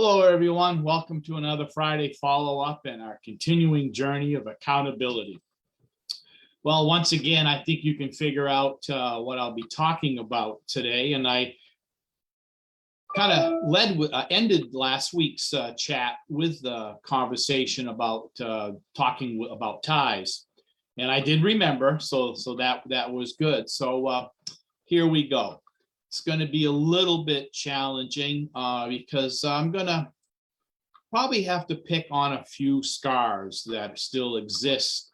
Hello, everyone. Welcome to another Friday follow-up in our continuing journey of accountability. Well, once again, I think you can figure out what I'll be talking about today. And I kind of ended last week's chat with the conversation about talking about ties. And I did remember, so that was good. So here we go. It's going to be a little bit challenging because I'm going to probably have to pick on a few scars that still exist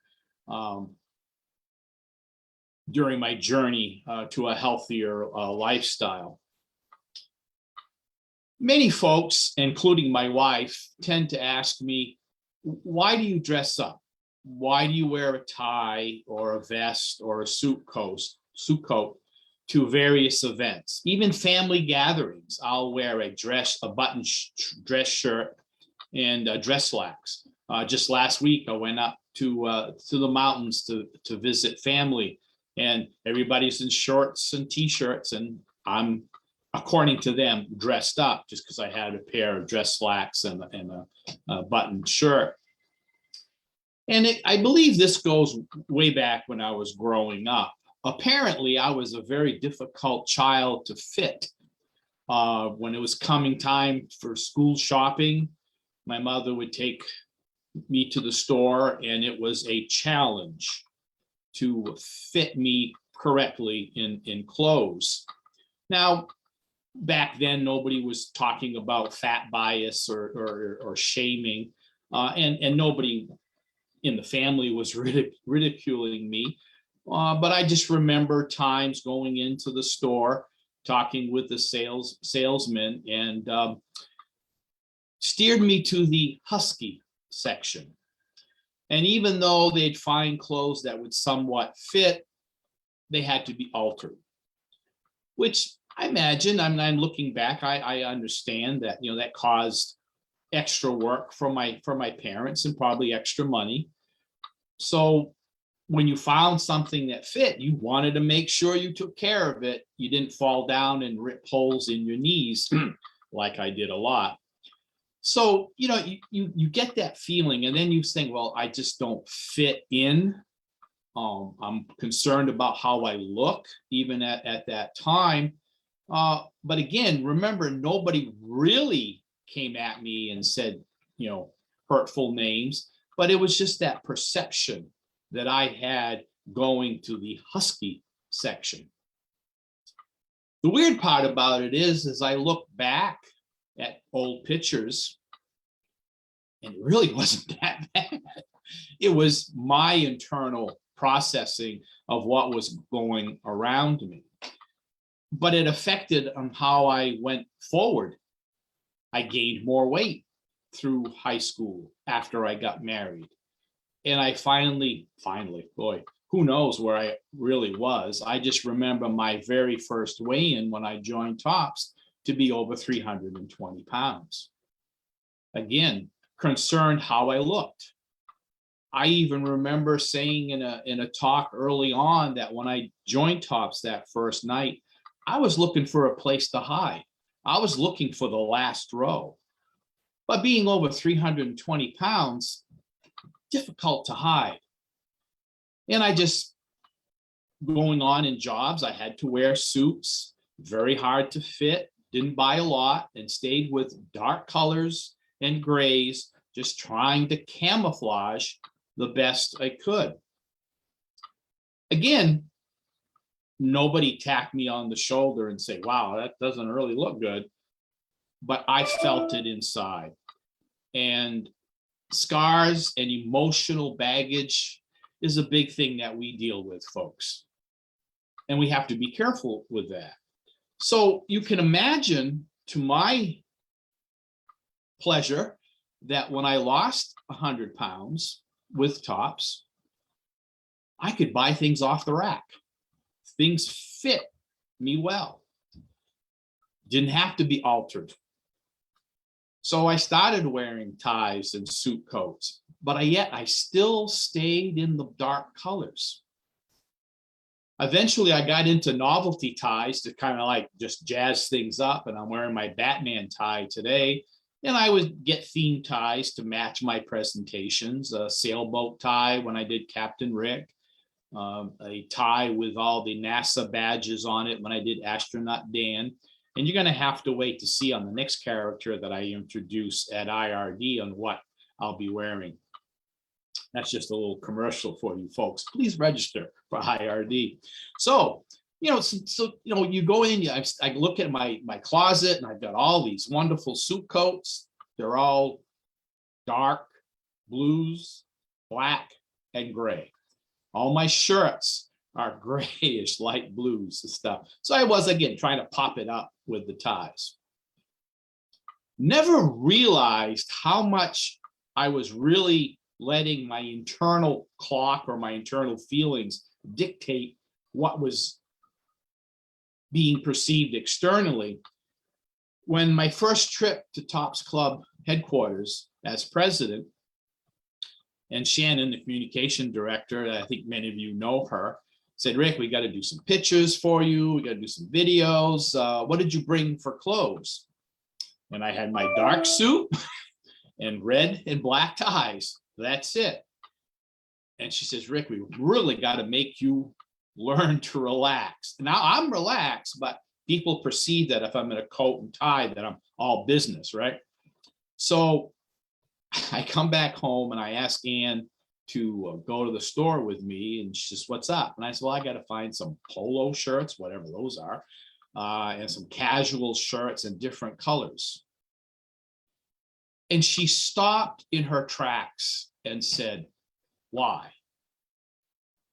during my journey to a healthier lifestyle. Many folks, including my wife, tend to ask me, why do you dress up? Why do you wear a tie or a vest or a suit coat to various events? Even family gatherings, I'll wear a button dress shirt and dress slacks. Just last week, I went up to the mountains to visit family, and everybody's in shorts and t-shirts, and I'm, according to them, dressed up just because I had a pair of dress slacks and a buttoned shirt. And I believe this goes way back when I was growing up. Apparently, I was a very difficult child to fit. When it was coming time for school shopping, my mother would take me to the store, and it was a challenge to fit me correctly in clothes. Now, back then, nobody was talking about fat bias or shaming, and nobody in the family was ridiculing me. But I just remember times going into the store, talking with the salesman, and steered me to the husky section. And even though they'd find clothes that would somewhat fit, they had to be altered, which I imagine, I'm looking back, I understand that, that caused extra work for my parents and probably extra money. So when you found something that fit, you wanted to make sure you took care of it. You didn't fall down and rip holes in your knees like I did a lot. So, you get that feeling, and then you think, well, I just don't fit in. I'm concerned about how I look, even at that time. But again, remember, nobody really came at me and said, hurtful names, but it was just that perception that I had going to the husky section. The weird part about it is I look back at old pictures, and it really wasn't that bad. It was my internal processing of what was going around me. But it affected on how I went forward. I gained more weight through high school after I got married. And I finally, boy, who knows where I really was. I just remember my very first weigh-in when I joined Tops to be over 320 pounds. Again, concerned how I looked. I even remember saying in a talk early on that when I joined Tops that first night, I was looking for a place to hide. I was looking for the last row. But being over 320 pounds, difficult to hide. And I just, going on in jobs, I had to wear suits, very hard to fit, didn't buy a lot, and stayed with dark colors and grays, just trying to camouflage the best I could. Again, nobody tapped me on the shoulder and say, wow, that doesn't really look good. But I felt it inside. And scars and emotional baggage is a big thing that we deal with, folks. And we have to be careful with that. So you can imagine, to my pleasure, that when I lost 100 pounds with Tops, I could buy things off the rack. Things fit me well. Didn't have to be altered. So I started wearing ties and suit coats, but yet I still stayed in the dark colors. Eventually, I got into novelty ties to kind of like just jazz things up, and I'm wearing my Batman tie today. And I would get theme ties to match my presentations, a sailboat tie when I did Captain Rick, a tie with all the NASA badges on it when I did Astronaut Dan. And you're going to have to wait to see on the next character that I introduce at IRD on what I'll be wearing. That's just a little commercial for you folks. Please register for IRD. So, you go in, I look at my closet and I've got all these wonderful suit coats. They're all dark blues, black, and gray. All my shirts are grayish, light blues and stuff. So I was, again, trying to pop it up with the ties. Never realized how much I was really letting my internal clock or my internal feelings dictate what was being perceived externally. When my first trip to Topps Club headquarters as president, and Shannon, the communication director, I think many of you know her, said, Rick, we got to do some pictures for you. We got to do some videos. What did you bring for clothes? And I had my dark suit and red and black ties. That's it. And she says, Rick, we really got to make you learn to relax. Now I'm relaxed, but people perceive that if I'm in a coat and tie that I'm all business, right? So I come back home and I ask Ann to go to the store with me, and she says, what's up? And I said, well, I got to find some polo shirts, whatever those are, and some casual shirts in different colors. And she stopped in her tracks and said, why?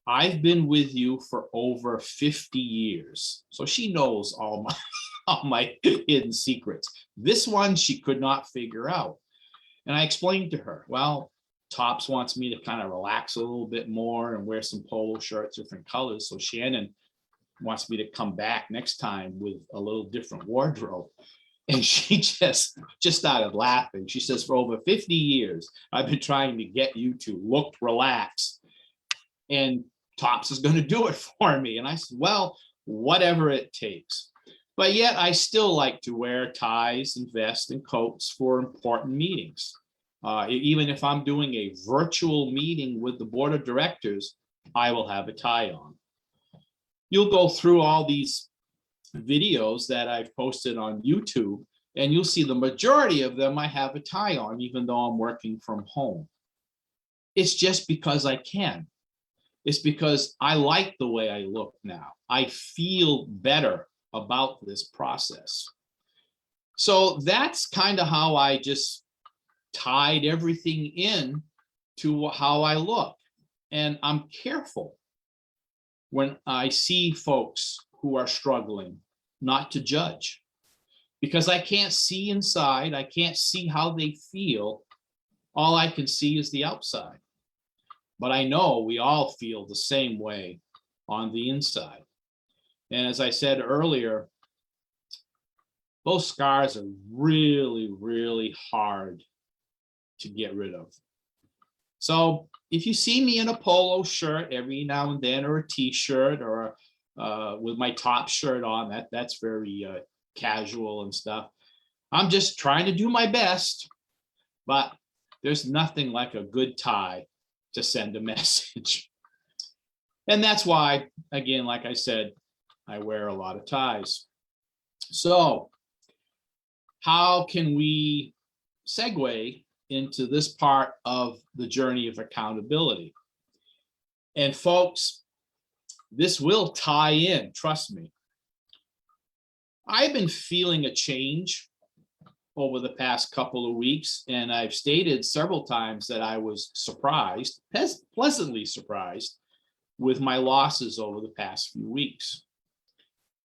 I've been with you for over 50 years. So she knows all my hidden secrets. This one she could not figure out. And I explained to her, well, Topps wants me to kind of relax a little bit more and wear some polo shirts, different colors. So Shannon wants me to come back next time with a little different wardrobe. And she just started laughing. She says, for over 50 years, I've been trying to get you to look relaxed. And Topps is going to do it for me. And I said, well, whatever it takes. But yet I still like to wear ties and vests and coats for important meetings. Even if I'm doing a virtual meeting with the board of directors, I will have a tie on. You'll go through all these videos that I've posted on YouTube, and you'll see the majority of them I have a tie on, even though I'm working from home. It's just because I can. It's because I like the way I look now. I feel better about this process. So that's kind of how I just tied everything in to how I look. And I'm careful when I see folks who are struggling not to judge, because I can't see inside. I can't see how they feel. All I can see is the outside. But I know we all feel the same way on the inside. And as I said earlier, those scars are really, really hard to get rid of. So if you see me in a polo shirt every now and then, or a t-shirt, or with my top shirt on, that's very casual and stuff. I'm just trying to do my best, but there's nothing like a good tie to send a message. And that's why, again, like I said, I wear a lot of ties. So how can we segue into this part of the journey of accountability? And folks, this will tie in, trust me. I've been feeling a change over the past couple of weeks, and I've stated several times that I was surprised, pleasantly surprised, with my losses over the past few weeks.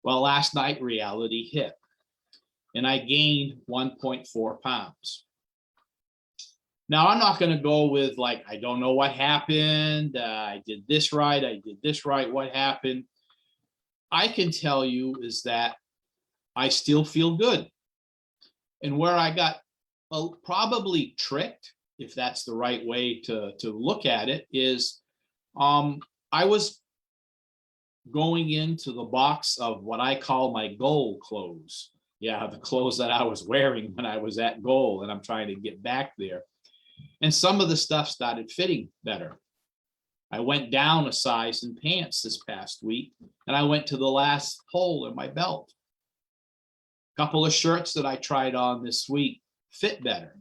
Well, last night reality hit, and I gained 1.4 pounds. Now, I'm not going to go with like, I don't know what happened. I did this right. I did this right. What happened? I can tell you is that I still feel good. And where I got probably tricked, if that's the right way to look at it, is I was going into the box of what I call my goal clothes. Yeah, the clothes that I was wearing when I was at goal, and I'm trying to get back there. And some of the stuff started fitting better. I went down a size in pants this past week, and I went to the last hole in my belt. A couple of shirts that I tried on this week fit better.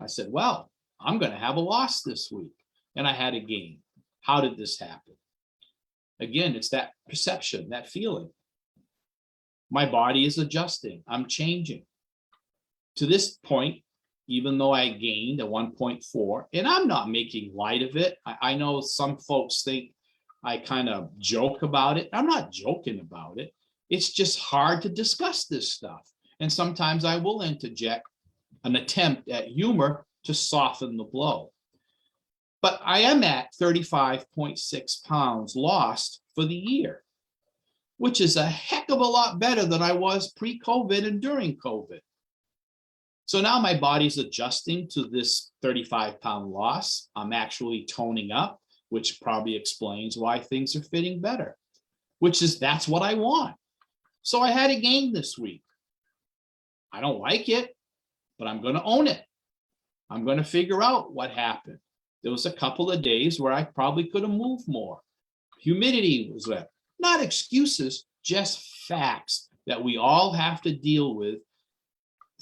I said, well, I'm going to have a loss this week, and I had a gain. How did this happen? Again, it's that perception, that feeling. My body is adjusting. I'm changing. To this point, even though I gained a 1.4, and I'm not making light of it. I know some folks think I kind of joke about it. I'm not joking about it. It's just hard to discuss this stuff. And sometimes I will interject an attempt at humor to soften the blow. But I am at 35.6 pounds lost for the year, which is a heck of a lot better than I was pre-COVID and during COVID. So now my body's adjusting to this 35-pound loss. I'm actually toning up, which probably explains why things are fitting better, that's what I want. So I had a gain this week. I don't like it, but I'm going to own it. I'm going to figure out what happened. There was a couple of days where I probably could have moved more. Humidity was there. Not excuses, just facts that we all have to deal with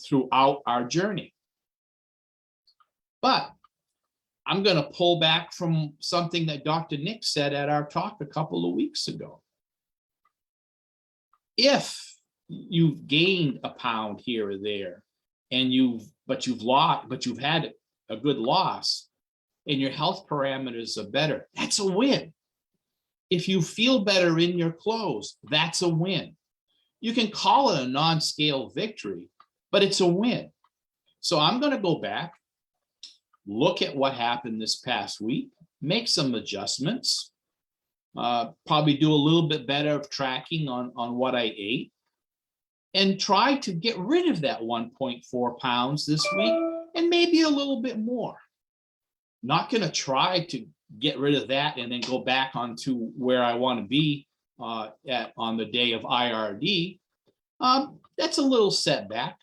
throughout our journey. But I'm going to pull back from something that Dr. Nick said at our talk a couple of weeks ago. If you've gained a pound here or there, and you've had a good loss, and your health parameters are better, that's a win. If you feel better in your clothes, that's a win. You can call it a non-scale victory, but it's a win. So I'm going to go back, look at what happened this past week, make some adjustments, probably do a little bit better of tracking on what I ate, and try to get rid of that 1.4 pounds this week and maybe a little bit more. Not going to try to get rid of that and then go back onto where I want to be on the day of IRD. That's a little setback.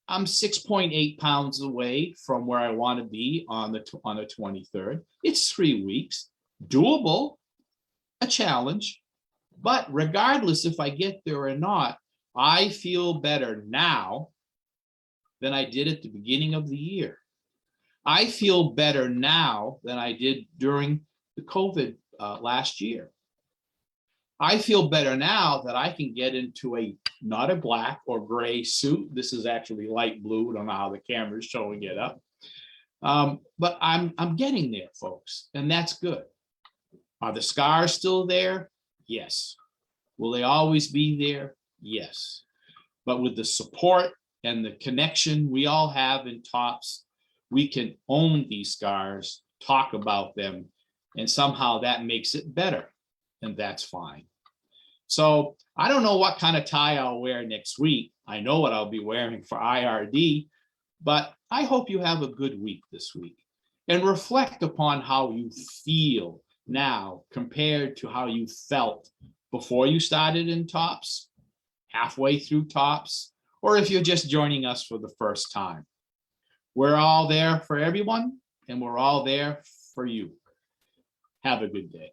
I'm 6.8 pounds away from where I want to be on the 23rd. It's 3 weeks, doable, a challenge, but regardless if I get there or not, I feel better now than I did at the beginning of the year. I feel better now than I did during the COVID last year. I feel better now that I can get into not a black or gray suit. This is actually light blue. I don't know how the camera is showing it up. But I'm getting there, folks, and that's good. Are the scars still there? Yes. Will they always be there? Yes. But with the support and the connection we all have in TOPS, we can own these scars, talk about them, and somehow that makes it better, and that's fine. So I don't know what kind of tie I'll wear next week. I know what I'll be wearing for IRD, but I hope you have a good week this week and reflect upon how you feel now compared to how you felt before you started in TOPS, halfway through TOPS, or if you're just joining us for the first time. We're all there for everyone, and we're all there for you. Have a good day.